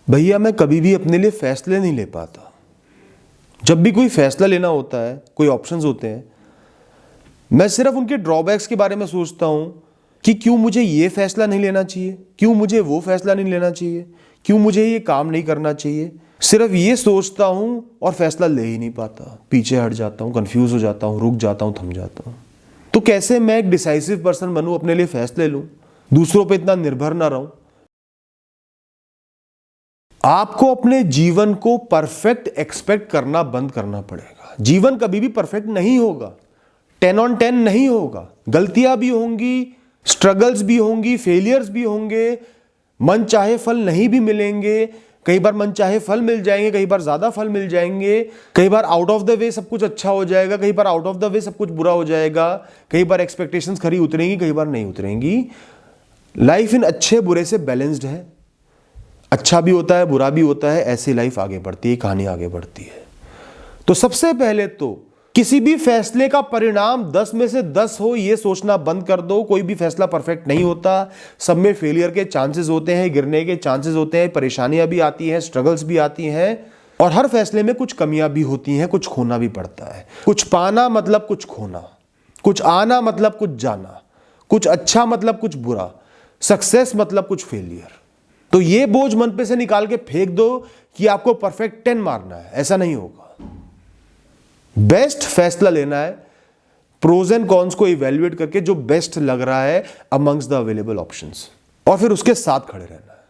भैया मैं कभी भी अपने लिए फैसले नहीं ले पाता। जब भी कोई फैसला लेना होता है, कोई ऑप्शंस होते हैं, मैं सिर्फ उनके ड्रॉबैक्स के बारे में सोचता हूं कि क्यों मुझे ये फैसला नहीं लेना चाहिए, क्यों मुझे वो फैसला नहीं लेना चाहिए, क्यों मुझे ये काम नहीं करना चाहिए। सिर्फ ये सोचता हूं और फैसला ले ही नहीं पाता। पीछे हट जाता हूं, कंफ्यूज हो जाता हूं, रुक जाता हूं, थम जाता हूं। तो कैसे मैं एक डिसाइसिव पर्सन बनूं, अपने लिए फैसले लूं, दूसरों पर इतना निर्भर ना रहूं। आपको अपने जीवन को परफेक्ट एक्सपेक्ट करना बंद करना पड़ेगा। जीवन कभी भी परफेक्ट नहीं होगा, 10 on 10 नहीं होगा। गलतियां भी होंगी, स्ट्रगल्स भी होंगी, फेलियर्स भी होंगे, मन चाहे फल नहीं भी मिलेंगे। कई बार मन चाहे फल मिल जाएंगे, कई बार ज्यादा फल मिल जाएंगे, कई बार आउट ऑफ द वे सब कुछ अच्छा हो जाएगा, कई बार आउट ऑफ द वे सब कुछ बुरा हो जाएगा, कई बार एक्सपेक्टेशंस खरी उतरेंगी, कई बार नहीं उतरेंगी। लाइफ इन अच्छे बुरे से बैलेंस्ड है। अच्छा भी होता है, बुरा भी होता है, ऐसी लाइफ आगे बढ़ती है, कहानी आगे बढ़ती है। तो सबसे पहले तो किसी भी फैसले का परिणाम 10 में से 10 हो, यह सोचना बंद कर दो। कोई भी फैसला परफेक्ट नहीं होता, सब में फेलियर के चांसेस होते हैं, गिरने के चांसेस होते हैं, परेशानियां भी आती हैं, स्ट्रगल्स भी आती हैं, और हर फैसले में कुछ कमियां भी होती हैं, कुछ खोना भी पड़ता है। कुछ पाना मतलब कुछ खोना, कुछ आना मतलब कुछ जाना, कुछ अच्छा मतलब कुछ बुरा, सक्सेस मतलब कुछ फेलियर। तो ये बोझ मन पे से निकाल के फेंक दो कि आपको परफेक्ट 10 मारना है, ऐसा नहीं होगा। बेस्ट फैसला लेना है, प्रोज एंड कॉन्स को इवैल्यूएट करके जो बेस्ट लग रहा है अमंग्स द अवेलेबल ऑप्शंस, और फिर उसके साथ खड़े रहना है।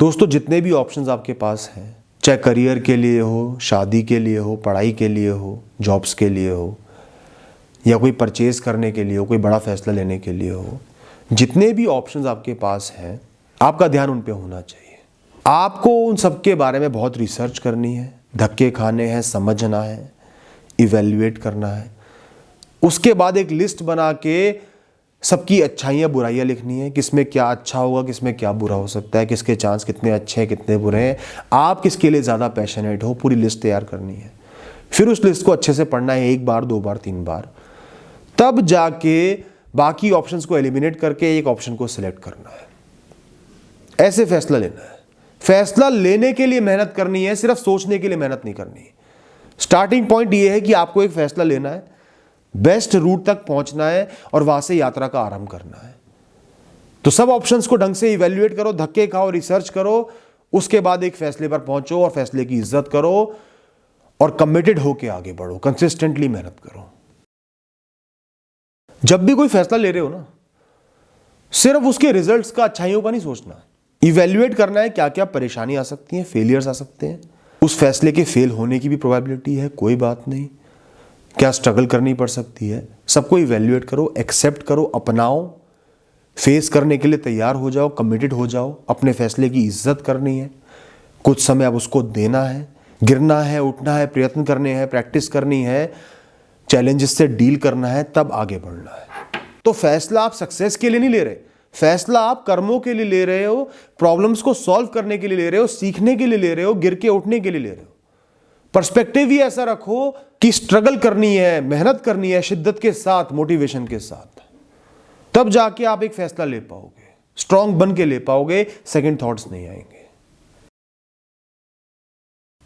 दोस्तों, जितने भी ऑप्शंस आपके पास हैं, चाहे करियर के लिए हो, शादी के लिए हो, पढ़ाई के लिए हो, जॉब्स के लिए हो, या कोई परचेज करने के लिए हो, कोई बड़ा फैसला लेने के लिए हो, जितने भी ऑप्शंस आपके पास हैं, आपका ध्यान उन पे होना चाहिए। आपको उन सब के बारे में बहुत रिसर्च करनी है, धक्के खाने हैं, समझना है, इवैल्यूएट करना है। उसके बाद एक लिस्ट बना के सबकी अच्छाइयाँ बुराइयाँ लिखनी है, किसमें क्या अच्छा होगा, किसमें क्या बुरा हो सकता है, किसके चांस कितने अच्छे हैं, कितने बुरे हैं, आप किसके लिए ज़्यादा पैशनेट हो, पूरी लिस्ट तैयार करनी है। फिर उस लिस्ट को अच्छे से पढ़ना है, 1 बार 2 बार 3 बार, तब जाके बाकी ऑप्शंस को एलिमिनेट करके एक ऑप्शन को सिलेक्ट करना है। ऐसे फैसला लेना है। फैसला लेने के लिए मेहनत करनी है, सिर्फ सोचने के लिए मेहनत नहीं करनी। स्टार्टिंग पॉइंट यह है कि आपको एक फैसला लेना है, बेस्ट रूट तक पहुंचना है और वहां से यात्रा का आरंभ करना है। तो सब ऑप्शंस को ढंग से इवैल्यूएट करो, धक्के खाओ, रिसर्च करो, उसके बाद एक फैसले पर पहुंचो और फैसले की इज्जत करो और कमिटेड होकर आगे बढ़ो, कंसिस्टेंटली मेहनत करो। जब भी कोई फैसला ले रहे हो ना, सिर्फ उसके रिजल्ट्स का, अच्छाइयों का नहीं सोचना। इवैल्यूएट करना है क्या क्या परेशानी आ सकती हैं, फेलियर्स आ सकते हैं, उस फैसले के फेल होने की भी प्रोबेबिलिटी है, कोई बात नहीं, क्या स्ट्रगल करनी पड़ सकती है। सबको इवैल्यूएट करो, एक्सेप्ट करो, अपनाओ, फेस करने के लिए तैयार हो जाओ, कमिटेड हो जाओ। अपने फैसले की इज्जत करनी है, कुछ समय अब उसको देना है, गिरना है, उठना है, प्रयत्न करने हैं, प्रैक्टिस करनी है, चैलेंजेस से डील करना है, तब आगे बढ़ना है। तो फैसला आप सक्सेस के लिए नहीं ले रहे, फैसला आप कर्मों के लिए ले रहे हो, प्रॉब्लम्स को सॉल्व करने के लिए ले रहे हो, सीखने के लिए ले रहे हो, गिर के उठने के लिए ले रहे हो। पर्सपेक्टिव ही ऐसा रखो कि स्ट्रगल करनी है, मेहनत करनी है, शिद्दत के साथ, मोटिवेशन के साथ, तब जाके आप एक फैसला ले पाओगे, स्ट्रांग बन के ले पाओगे, सेकंड थॉट्स नहीं आएंगे।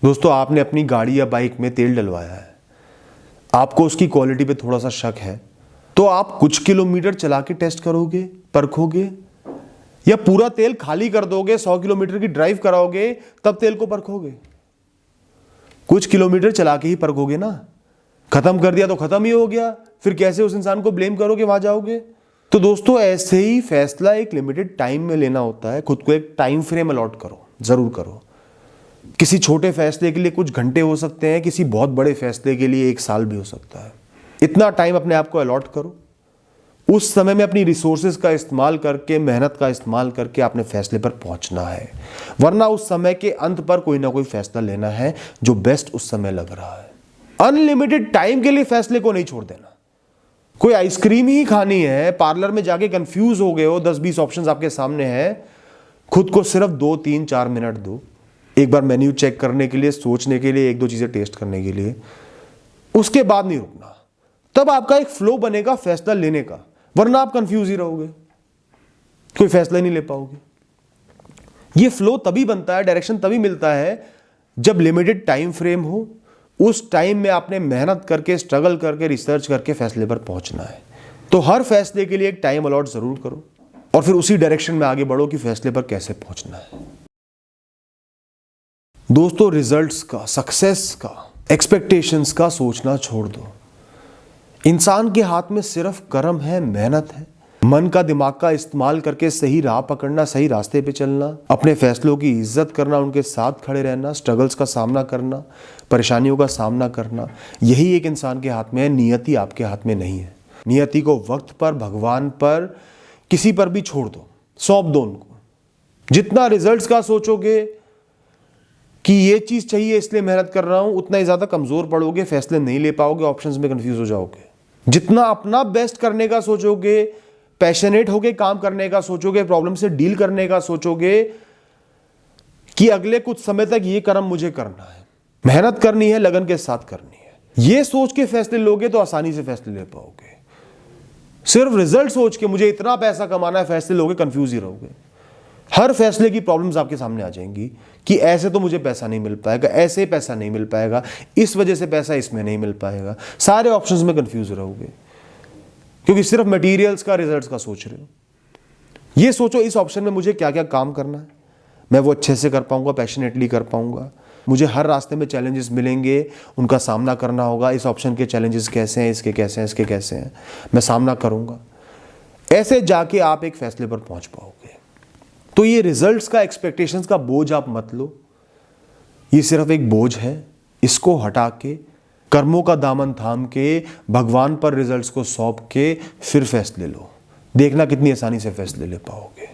दोस्तों, आपने अपनी गाड़ी या बाइक में तेल डलवाया है, आपको उसकी क्वालिटी पे थोड़ा सा शक है, तो आप कुछ किलोमीटर चला के टेस्ट करोगे, परखोगे, या पूरा तेल खाली कर दोगे, 100 किलोमीटर की ड्राइव कराओगे, तब तेल को परखोगे? कुछ किलोमीटर चला के ही परखोगे ना। खत्म कर दिया तो खत्म ही हो गया, फिर कैसे उस इंसान को ब्लेम करोगे, वहां जाओगे? तो दोस्तों, ऐसे ही फैसला एक लिमिटेड टाइम में लेना होता है। खुद को एक टाइम फ्रेम अलॉट करो, जरूर करो। किसी छोटे फैसले के लिए कुछ घंटे हो सकते हैं, किसी बहुत बड़े फैसले के लिए 1 साल भी हो सकता है। इतना टाइम अपने आप को अलॉट करो। उस समय में अपनी रिसोर्सेज का इस्तेमाल करके, मेहनत का इस्तेमाल करके अपने फैसले पर पहुंचना है, वरना उस समय के अंत पर कोई ना कोई फैसला लेना है जो बेस्ट उस समय लग रहा है। अनलिमिटेड टाइम के लिए फैसले को नहीं छोड़ देना। कोई आइसक्रीम ही खानी है, पार्लर में जाके कंफ्यूज हो गए हो, 10-20 ऑप्शंस आपके सामने हैं, खुद को सिर्फ 2-3-4 मिनट दो, एक बार मेन्यू चेक करने के लिए, सोचने के लिए, 1-2 चीजें टेस्ट करने के लिए, उसके बाद नहीं रुकना। तब आपका एक फ्लो बनेगा फैसला लेने का, वरना आप कंफ्यूज ही रहोगे, कोई फैसला ही नहीं ले पाओगे। ये फ्लो तभी बनता है, डायरेक्शन तभी मिलता है जब लिमिटेड टाइम फ्रेम हो। उस टाइम में आपने मेहनत करके, स्ट्रगल करके, रिसर्च करके फैसले पर पहुंचना है। तो हर फैसले के लिए एक टाइम अलॉट जरूर करो और फिर उसी डायरेक्शन में आगे बढ़ो कि फैसले पर कैसे पहुंचना है। दोस्तों, रिजल्ट्स का, सक्सेस का, एक्सपेक्टेशंस का सोचना छोड़ दो। इंसान के हाथ में सिर्फ कर्म है, मेहनत है, मन का, दिमाग का इस्तेमाल करके सही राह पकड़ना, सही रास्ते पे चलना, अपने फैसलों की इज्जत करना, उनके साथ खड़े रहना, स्ट्रगल्स का सामना करना, परेशानियों का सामना करना, यही एक इंसान के हाथ में है। नियति आपके हाथ में नहीं है। नियति को वक्त पर, भगवान पर, किसी पर भी छोड़ दो, सौंप दो उनको। जितना रिजल्ट्स का सोचोगे कि ये चीज चाहिए इसलिए मेहनत कर रहा हूं, उतना ही ज्यादा कमजोर पड़ोगे, फैसले नहीं ले पाओगे, ऑप्शंस में कंफ्यूज हो जाओगे। जितना अपना बेस्ट करने का सोचोगे, पैशनेट होके काम करने का सोचोगे, प्रॉब्लम से डील करने का सोचोगे कि अगले कुछ समय तक ये कर्म मुझे करना है, मेहनत करनी है, लगन के साथ करनी है, ये सोच के फैसले लोगे तो आसानी से फैसले ले पाओगे। सिर्फ रिजल्ट सोच के मुझे इतना पैसा कमाना है फैसले लोगे, कंफ्यूज ही रहोगे। हर फैसले की प्रॉब्लम्स आपके सामने आ जाएंगी कि ऐसे तो मुझे पैसा नहीं मिल पाएगा, ऐसे पैसा नहीं मिल पाएगा, इस वजह से पैसा इसमें नहीं मिल पाएगा। सारे ऑप्शंस में कंफ्यूज रहोगे क्योंकि सिर्फ मटेरियल्स का, रिजल्ट्स का सोच रहे हो। ये सोचो इस ऑप्शन में मुझे क्या क्या काम करना है, मैं वो अच्छे से कर पाऊंगा, पैशनेटली कर पाऊंगा। मुझे हर रास्ते में चैलेंजेस मिलेंगे, उनका सामना करना होगा। इस ऑप्शन के चैलेंजेस कैसे हैं, इसके कैसे हैं, इसके कैसे हैं, मैं सामना करूंगा। ऐसे जाके आप एक फैसले पर पहुंच पाओगे। तो ये रिजल्ट्स का, एक्सपेक्टेशंस का बोझ आप मत लो, ये सिर्फ एक बोझ है। इसको हटा के, कर्मों का दामन थाम के, भगवान पर रिजल्ट्स को सौंप के फिर फैसले लो। देखना कितनी आसानी से फैसले ले पाओगे।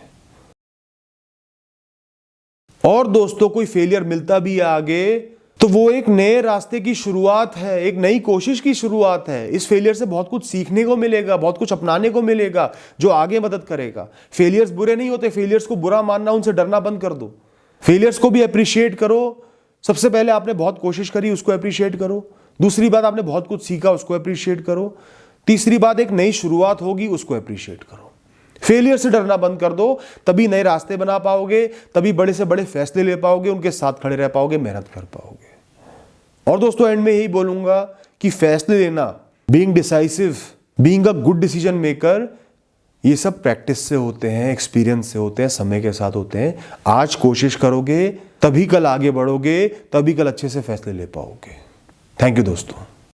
और दोस्तों, कोई फेलियर मिलता भी है आगे तो वो एक नए रास्ते की शुरुआत है, एक नई कोशिश की शुरुआत है। इस फेलियर से बहुत कुछ सीखने को मिलेगा, बहुत कुछ अपनाने को मिलेगा जो आगे मदद करेगा। फेलियर्स बुरे नहीं होते, फेलियर्स को बुरा मानना, उनसे डरना बंद कर दो। फेलियर्स को भी अप्रिशिएट करो। सबसे पहले आपने बहुत कोशिश करी, उसको अप्रिशिएट करो। दूसरी बात, आपने बहुत कुछ सीखा, उसको अप्रिशिएट करो। तीसरी बात, एक नई शुरुआत होगी, उसको अप्रिशिएट करो। फेलियर से डरना बंद कर दो, तभी नए रास्ते बना पाओगे, तभी बड़े से बड़े फैसले ले पाओगे, उनके साथ खड़े रह पाओगे, मेहनत कर पाओगे। और दोस्तों, एंड में यही बोलूंगा कि फैसले लेना, being decisive, being a good decision maker, ये सब प्रैक्टिस से होते हैं, एक्सपीरियंस से होते हैं, समय के साथ होते हैं। आज कोशिश करोगे तभी कल आगे बढ़ोगे, तभी कल अच्छे से फैसले ले पाओगे। थैंक यू दोस्तों।